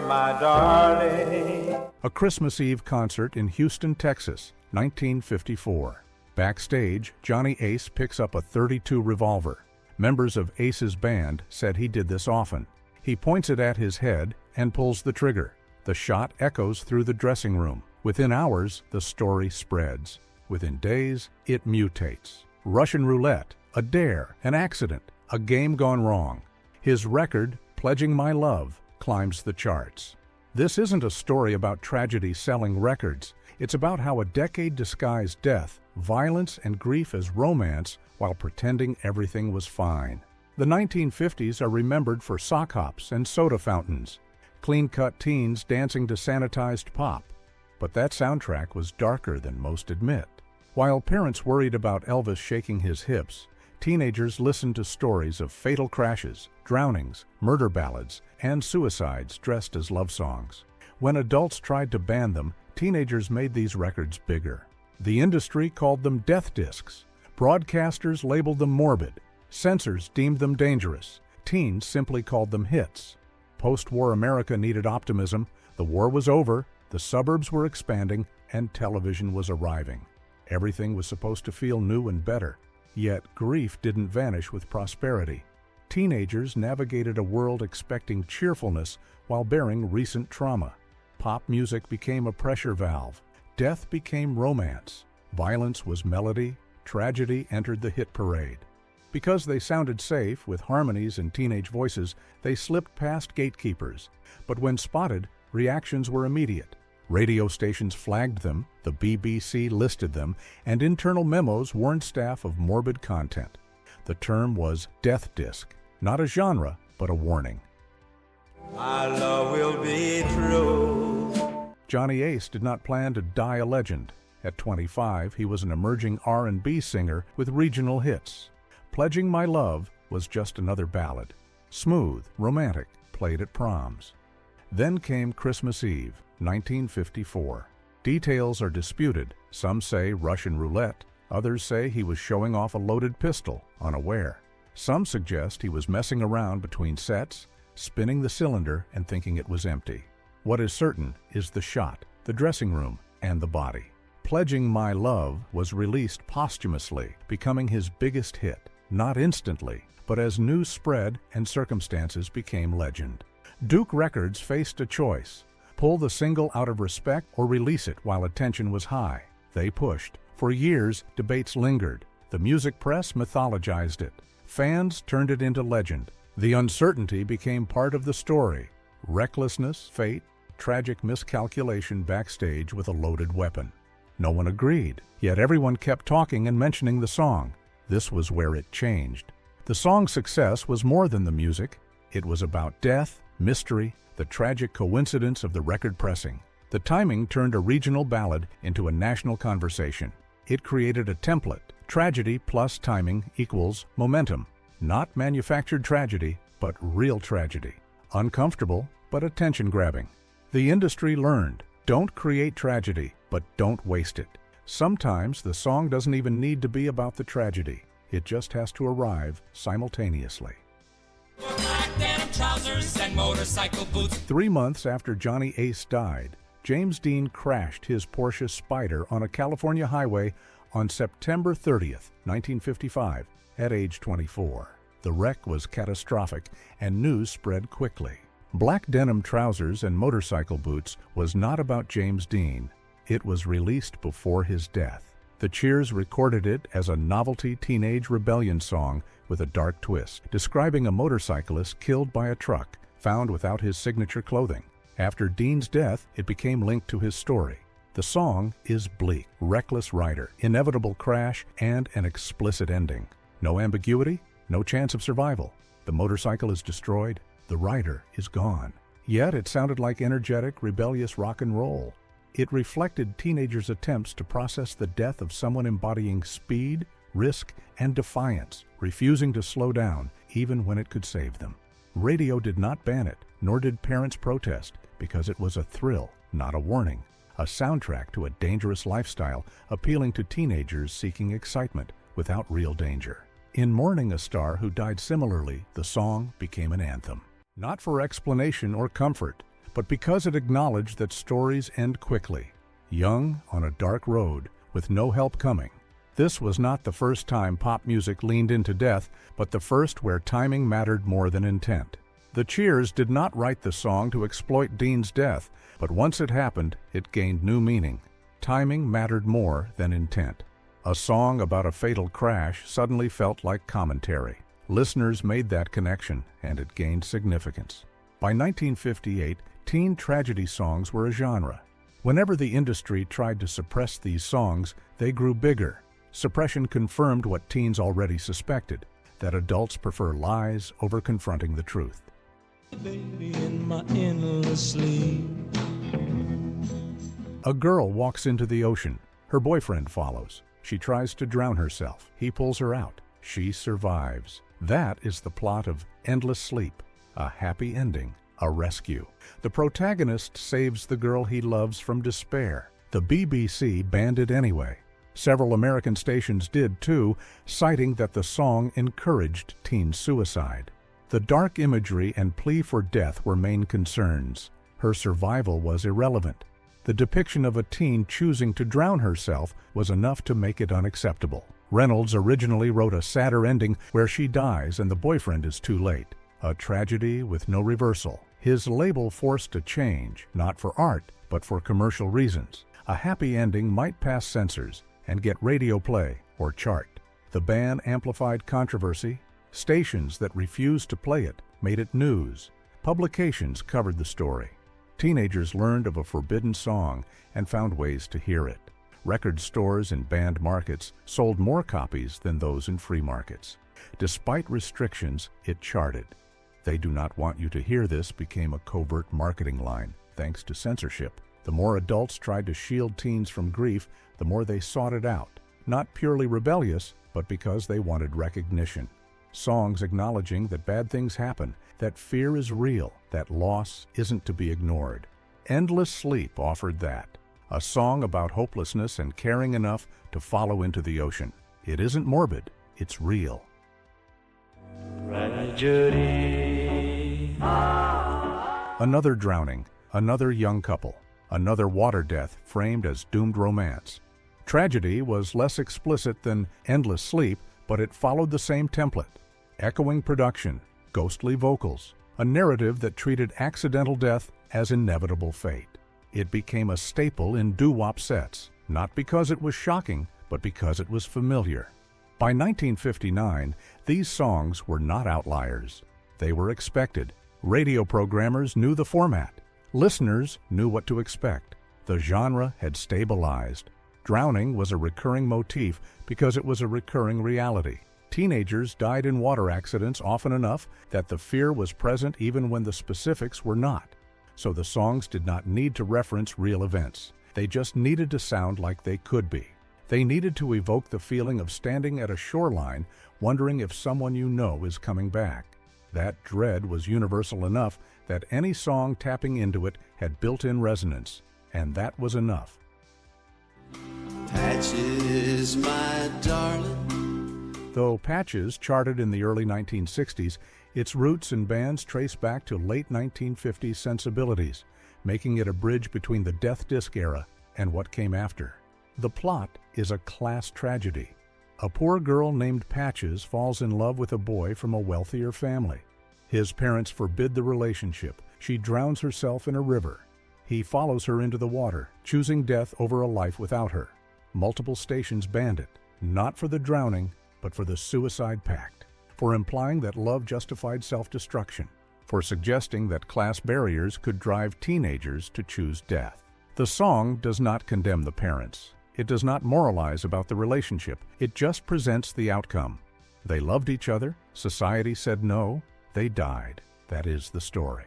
my darling. A Christmas Eve concert in Houston, Texas, 1954. Backstage, Johnny Ace picks up a .32 revolver. Members of Ace's band said he did this often. He points it at his head and pulls the trigger. The shot echoes through the dressing room. Within hours, the story spreads. Within days, it mutates. Russian roulette, a dare, an accident, a game gone wrong. His record, Pledging My Love, climbs the charts. This isn't a story about tragedy selling records. It's about how a decade disguised death, violence, and grief as romance while pretending everything was fine. The 1950s are remembered for sock hops and soda fountains, clean-cut teens dancing to sanitized pop. But that soundtrack was darker than most admit. While parents worried about Elvis shaking his hips, teenagers listened to stories of fatal crashes, drownings, murder ballads, and suicides dressed as love songs. When adults tried to ban them, teenagers made these records bigger. The industry called them death discs. Broadcasters labeled them morbid. Censors deemed them dangerous. Teens simply called them hits. Post-war America needed optimism. The war was over, the suburbs were expanding, and television was arriving. Everything was supposed to feel new and better. Yet grief didn't vanish with prosperity. Teenagers navigated a world expecting cheerfulness while bearing recent trauma. Pop music became a pressure valve. Death became romance. Violence was melody. Tragedy entered the hit parade. Because they sounded safe with harmonies and teenage voices, they slipped past gatekeepers. But when spotted, reactions were immediate. Radio stations flagged them, the BBC listed them, and internal memos warned staff of morbid content. The term was death disc, not a genre, but a warning. My love will be true. Johnny Ace did not plan to die a legend. At 25, he was an emerging R&B singer with regional hits. Pledging My Love was just another ballad. Smooth, romantic, played at proms. Then came Christmas Eve, 1954. Details are disputed. Some say Russian roulette. Others say he was showing off a loaded pistol, unaware. Some suggest he was messing around between sets, spinning the cylinder and thinking it was empty. What is certain is the shot, the dressing room, and the body. Pledging My Love was released posthumously, becoming his biggest hit, not instantly, but as news spread and circumstances became legend. Duke Records faced a choice: pull the single out of respect or release it while attention was high. They pushed. For years, debates lingered. The music press mythologized it. Fans turned it into legend. The uncertainty became part of the story. Recklessness, fate, tragic miscalculation backstage with a loaded weapon. No one agreed, yet everyone kept talking and mentioning the song. This was where it changed. The song's success was more than the music. It was about death, mystery, the tragic coincidence of the record pressing. The timing turned a regional ballad into a national conversation. It created a template. Tragedy plus timing equals momentum. Not manufactured tragedy, but real tragedy. Uncomfortable, but attention-grabbing. The industry learned, don't create tragedy, but don't waste it. Sometimes the song doesn't even need to be about the tragedy. It just has to arrive simultaneously. Black denim trousers and motorcycle boots. 3 months after Johnny Ace died, James Dean crashed his Porsche Spyder on a California highway on September 30th, 1955, at age 24. The wreck was catastrophic, and news spread quickly. Black denim trousers and motorcycle boots was not about James Dean. It was released before his death. The Cheers recorded it as a novelty teenage rebellion song with a dark twist, describing a motorcyclist killed by a truck, found without his signature clothing. After Dean's death, it became linked to his story. The song is bleak, reckless rider, inevitable crash, and an explicit ending. No ambiguity, no chance of survival. The motorcycle is destroyed, the rider is gone. Yet it sounded like energetic, rebellious rock and roll. It reflected teenagers' attempts to process the death of someone embodying speed, risk, and defiance, refusing to slow down even when it could save them. Radio did not ban it, nor did parents protest, because it was a thrill, not a warning. A soundtrack to a dangerous lifestyle appealing to teenagers seeking excitement without real danger. In mourning a star who died similarly, the song became an anthem. Not for explanation or comfort, but because it acknowledged that stories end quickly, young on a dark road with no help coming. This was not the first time pop music leaned into death, but the first where timing mattered more than intent. The Cheers did not write the song to exploit Dean's death, but once it happened, it gained new meaning. Timing mattered more than intent. A song about a fatal crash suddenly felt like commentary. Listeners made that connection, and it gained significance. By 1958, teen tragedy songs were a genre. Whenever the industry tried to suppress these songs, they grew bigger. Suppression confirmed what teens already suspected, that adults prefer lies over confronting the truth. Baby, in my endless sleep. A girl walks into the ocean. Her boyfriend follows. She tries to drown herself. He pulls her out. She survives. That is the plot of Endless Sleep, a happy ending, a rescue. The protagonist saves the girl he loves from despair. The BBC banned it anyway. Several American stations did too, citing that the song encouraged teen suicide. The dark imagery and plea for death were main concerns. Her survival was irrelevant. The depiction of a teen choosing to drown herself was enough to make it unacceptable. Reynolds originally wrote a sadder ending where she dies and the boyfriend is too late. A tragedy with no reversal. His label forced a change, not for art, but for commercial reasons. A happy ending might pass censors and get radio play or chart. The ban amplified controversy. Stations that refused to play it made it news. Publications covered the story. Teenagers learned of a forbidden song and found ways to hear it. Record stores in banned markets sold more copies than those in free markets. Despite restrictions, it charted. "They do not want you to hear this" became a covert marketing line, thanks to censorship. The more adults tried to shield teens from grief, the more they sought it out. Not purely rebellious, but because they wanted recognition. Songs acknowledging that bad things happen, that fear is real, that loss isn't to be ignored. Endless Sleep offered that. A song about hopelessness and caring enough to follow into the ocean. It isn't morbid, it's real. Right, Jody. Another drowning, another young couple, another water death framed as doomed romance. Tragedy was less explicit than Endless Sleep, but it followed the same template. Echoing production, ghostly vocals, a narrative that treated accidental death as inevitable fate. It became a staple in doo-wop sets, not because it was shocking, but because it was familiar. By 1959, these songs were not outliers. They were expected. Radio programmers knew the format. Listeners knew what to expect. The genre had stabilized. Drowning was a recurring motif because it was a recurring reality. Teenagers died in water accidents often enough that the fear was present even when the specifics were not. So the songs did not need to reference real events. They just needed to sound like they could be. They needed to evoke the feeling of standing at a shoreline, wondering if someone you know is coming back. That dread was universal enough that any song tapping into it had built-in resonance, and that was enough. Patches, my darling. Though Patches charted in the early 1960s, its roots and bands trace back to late 1950s sensibilities, making it a bridge between the Death Disc era and what came after. The plot is a class tragedy. A poor girl named Patches falls in love with a boy from a wealthier family. His parents forbid the relationship. She drowns herself in a river. He follows her into the water, choosing death over a life without her. Multiple stations banned it, not for the drowning, but for the suicide pact, for implying that love justified self-destruction, for suggesting that class barriers could drive teenagers to choose death. The song does not condemn the parents. It does not moralize about the relationship. It just presents the outcome. They loved each other, society said no, they died. That is the story.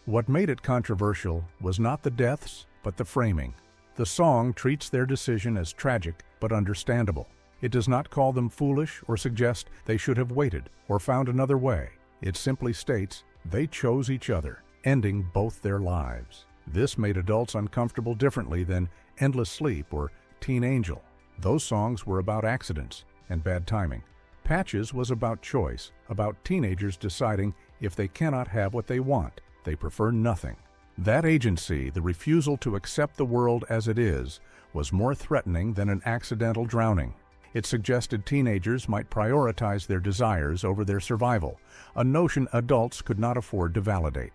What made it controversial was not the deaths, but the framing. The song treats their decision as tragic but understandable. It does not call them foolish or suggest they should have waited or found another way. It simply states they chose each other, ending both their lives. This made adults uncomfortable differently than Endless Sleep or Teen Angel. Those songs were about accidents and bad timing. Patches was about choice, about teenagers deciding if they cannot have what they want, they prefer nothing. That agency, the refusal to accept the world as it is, was more threatening than an accidental drowning. It suggested teenagers might prioritize their desires over their survival, a notion adults could not afford to validate.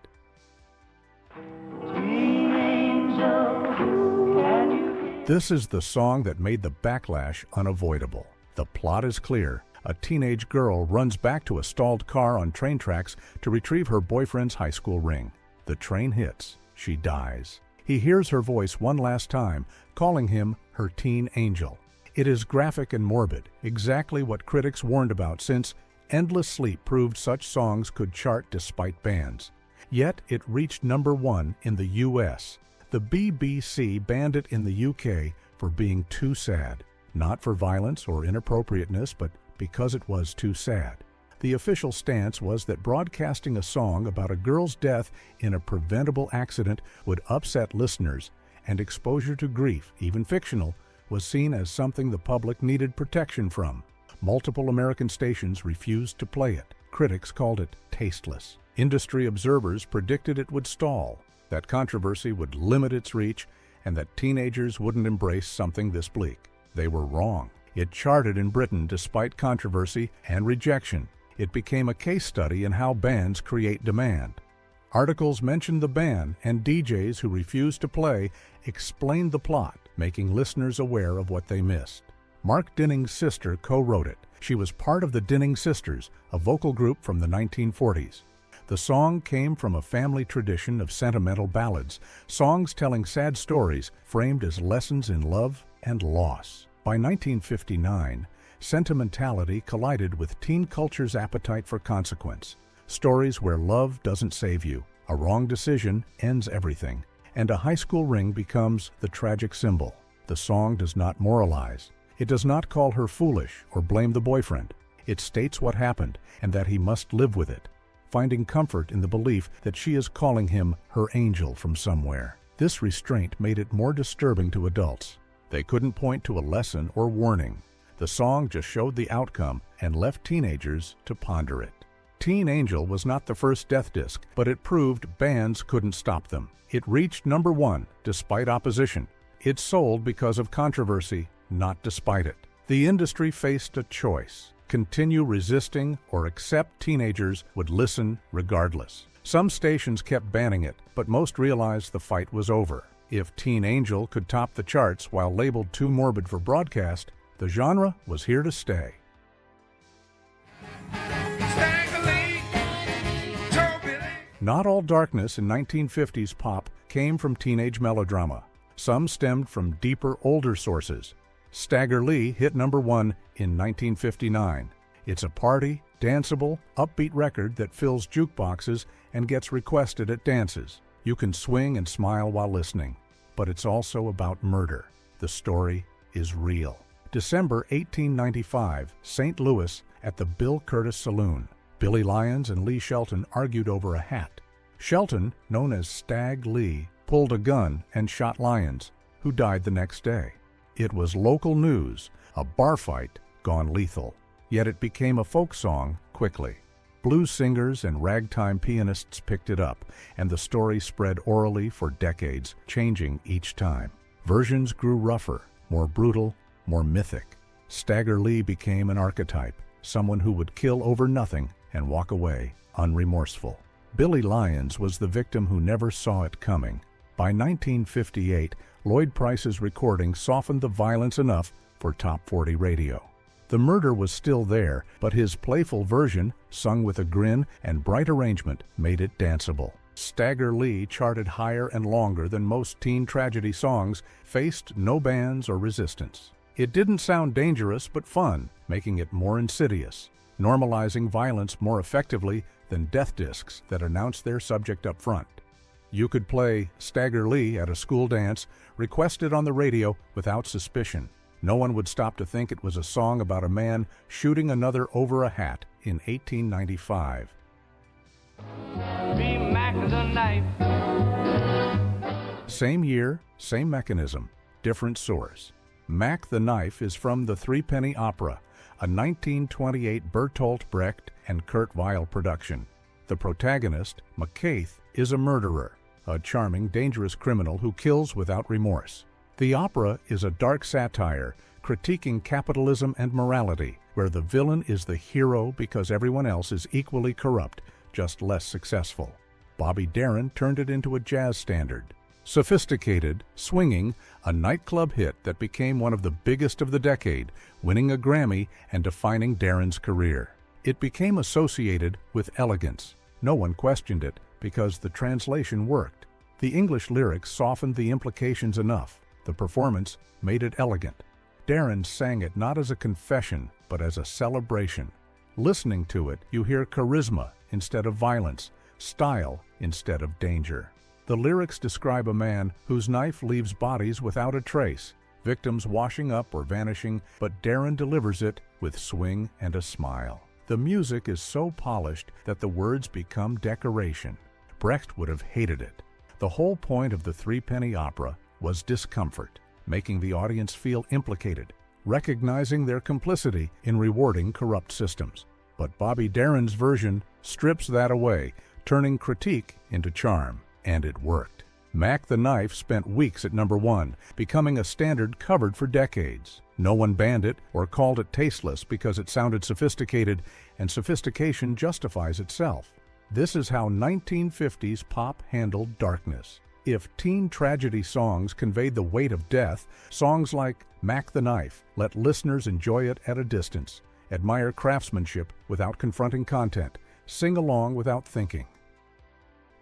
This is the song that made the backlash unavoidable. The plot is clear. A teenage girl runs back to a stalled car on train tracks to retrieve her boyfriend's high school ring. The train hits. She dies. He hears her voice one last time, calling him her teen angel. It is graphic and morbid, exactly what critics warned about since Endless Sleep proved such songs could chart despite bans. Yet it reached #1 in the U.S. The BBC banned it in the U.K. for being too sad. Not for violence or inappropriateness, but because it was too sad. The official stance was that broadcasting a song about a girl's death in a preventable accident would upset listeners, and exposure to grief, even fictional, was seen as something the public needed protection from. Multiple American stations refused to play it. Critics called it tasteless. Industry observers predicted it would stall, that controversy would limit its reach, and that teenagers wouldn't embrace something this bleak. They were wrong. It charted in Britain despite controversy and rejection. It became a case study in how bands create demand. Articles mentioned the ban, and DJs who refused to play explained the plot, making listeners aware of what they missed. Mark Dinning's sister co-wrote it. She was part of the Dinning Sisters, a vocal group from the 1940s. The song came from a family tradition of sentimental ballads, songs telling sad stories framed as lessons in love and loss. By 1959, sentimentality collided with teen culture's appetite for consequence. Stories where love doesn't save you, a wrong decision ends everything, and a high school ring becomes the tragic symbol. The song does not moralize. It does not call her foolish or blame the boyfriend. It states what happened and that he must live with it, finding comfort in the belief that she is calling him her angel from somewhere. This restraint made it more disturbing to adults. They couldn't point to a lesson or warning. The song just showed the outcome and left teenagers to ponder it. Teen Angel was not the first death disc, but it proved bands couldn't stop them. It reached #1 despite opposition. It sold because of controversy, not despite it. The industry faced a choice: continue resisting or accept teenagers would listen regardless. Some stations kept banning it, but most realized the fight was over. If Teen Angel could top the charts while labeled too morbid for broadcast, the genre was here to stay. Not all darkness in 1950s pop came from teenage melodrama. Some stemmed from deeper, older sources. Stagger Lee hit #1 in 1959. It's a party, danceable, upbeat record that fills jukeboxes and gets requested at dances. You can swing and smile while listening, but it's also about murder. The story is real. December 1895, St. Louis, at the Bill Curtis Saloon. Billy Lyons and Lee Shelton argued over a hat. Shelton, known as Stag Lee, pulled a gun and shot Lyons, who died the next day. It was local news, a bar fight gone lethal. Yet it became a folk song quickly. Blues singers and ragtime pianists picked it up, and the story spread orally for decades, changing each time. Versions grew rougher, more brutal, more mythic. Stagger Lee became an archetype, someone who would kill over nothing and walk away unremorseful. Billy Lyons was the victim who never saw it coming. By 1958, Lloyd Price's recording softened the violence enough for Top 40 radio. The murder was still there, but his playful version, sung with a grin and bright arrangement, made it danceable. Stagger Lee charted higher and longer than most teen tragedy songs, faced no bans or resistance. It didn't sound dangerous but fun, making it more insidious, normalizing violence more effectively than death discs that announced their subject up front. You could play Stagger Lee at a school dance, request it on the radio without suspicion. No one would stop to think it was a song about a man shooting another over a hat in 1895. Be Mack the knife. Same year, same mechanism, different source. Mack the Knife is from the Threepenny Opera, a 1928 Bertolt Brecht and Kurt Weill production. The protagonist, McCaith, is a murderer. a charming, dangerous criminal who kills without remorse. The opera is a dark satire critiquing capitalism and morality, where the villain is the hero because everyone else is equally corrupt, just less successful. Bobby Darin turned it into a jazz standard. Sophisticated, swinging, a nightclub hit that became one of the biggest of the decade, winning a Grammy and defining Darin's career. It became associated with elegance. No one questioned it because the translation worked. The English lyrics softened the implications enough. The performance made it elegant. Darin sang it not as a confession, but as a celebration. Listening to it, you hear charisma instead of violence, style instead of danger. The lyrics describe a man whose knife leaves bodies without a trace, victims washing up or vanishing, but Darin delivers it with swing and a smile. The music is so polished that the words become decoration. Brecht would have hated it. The whole point of the Threepenny Opera was discomfort, making the audience feel implicated, recognizing their complicity in rewarding corrupt systems. But Bobby Darin's version strips that away, turning critique into charm. And it worked. Mack the Knife spent weeks at #1, becoming a standard covered for decades. No one banned it or called it tasteless because it sounded sophisticated, and sophistication justifies itself. This is how 1950s pop handled darkness. If teen tragedy songs conveyed the weight of death, songs like Mack the Knife let listeners enjoy it at a distance, admire craftsmanship without confronting content, sing along without thinking.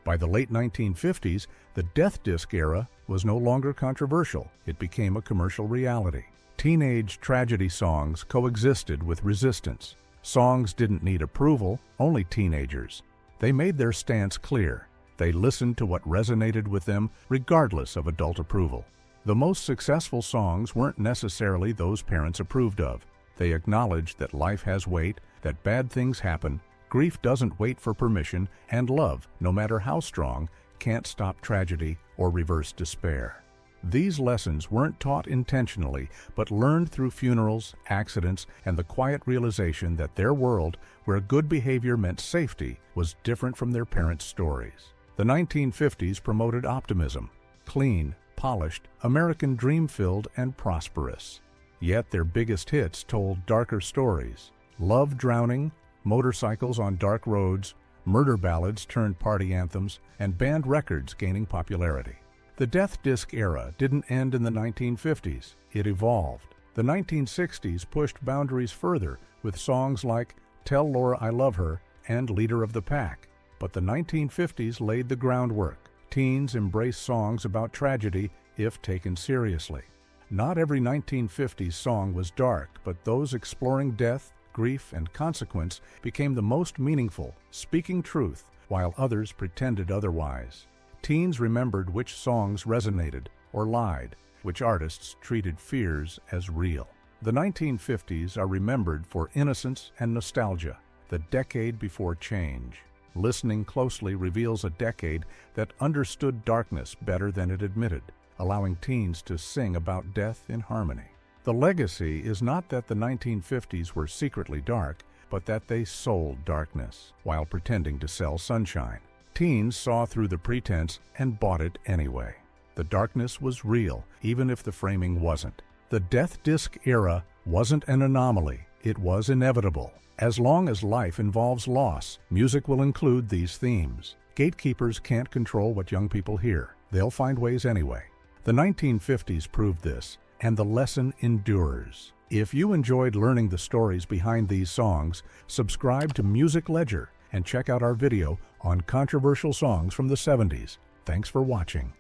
By the late 1950s, the death disc era was no longer controversial. It became a commercial reality. Teenage tragedy songs coexisted with resistance. Songs didn't need approval, only teenagers. They made their stance clear. They listened to what resonated with them, regardless of adult approval. The most successful songs weren't necessarily those parents approved of. They acknowledged that life has weight, that bad things happen, grief doesn't wait for permission, and love, no matter how strong, can't stop tragedy or reverse despair. These lessons weren't taught intentionally, but learned through funerals, accidents, and the quiet realization that their world, where good behavior meant safety, was different from their parents' stories. The 1950s promoted optimism, clean, polished, American dream-filled, and prosperous. Yet their biggest hits told darker stories. Love drowning, motorcycles on dark roads, murder ballads turned party anthems, and band records gaining popularity. The death disc era didn't end in the 1950s. It evolved. The 1960s pushed boundaries further with songs like Tell Laura I Love Her and Leader of the Pack. But the 1950s laid the groundwork. Teens embraced songs about tragedy if taken seriously. Not every 1950s song was dark, but those exploring death, grief, and consequence became the most meaningful, speaking truth, while others pretended otherwise. Teens remembered which songs resonated or lied, which artists treated fears as real. The 1950s are remembered for innocence and nostalgia, the decade before change. Listening closely reveals a decade that understood darkness better than it admitted, allowing teens to sing about death in harmony. The legacy is not that the 1950s were secretly dark, but that they sold darkness while pretending to sell sunshine. Teens saw through the pretense and bought it anyway. The darkness was real, even if the framing wasn't. The death disc era wasn't an anomaly, it was inevitable. As long as life involves loss, music will include these themes. Gatekeepers can't control what young people hear. They'll find ways anyway. The 1950s proved this, and the lesson endures. If you enjoyed learning the stories behind these songs, subscribe to Music Ledger and check out our video on controversial songs from the 70s. Thanks for watching.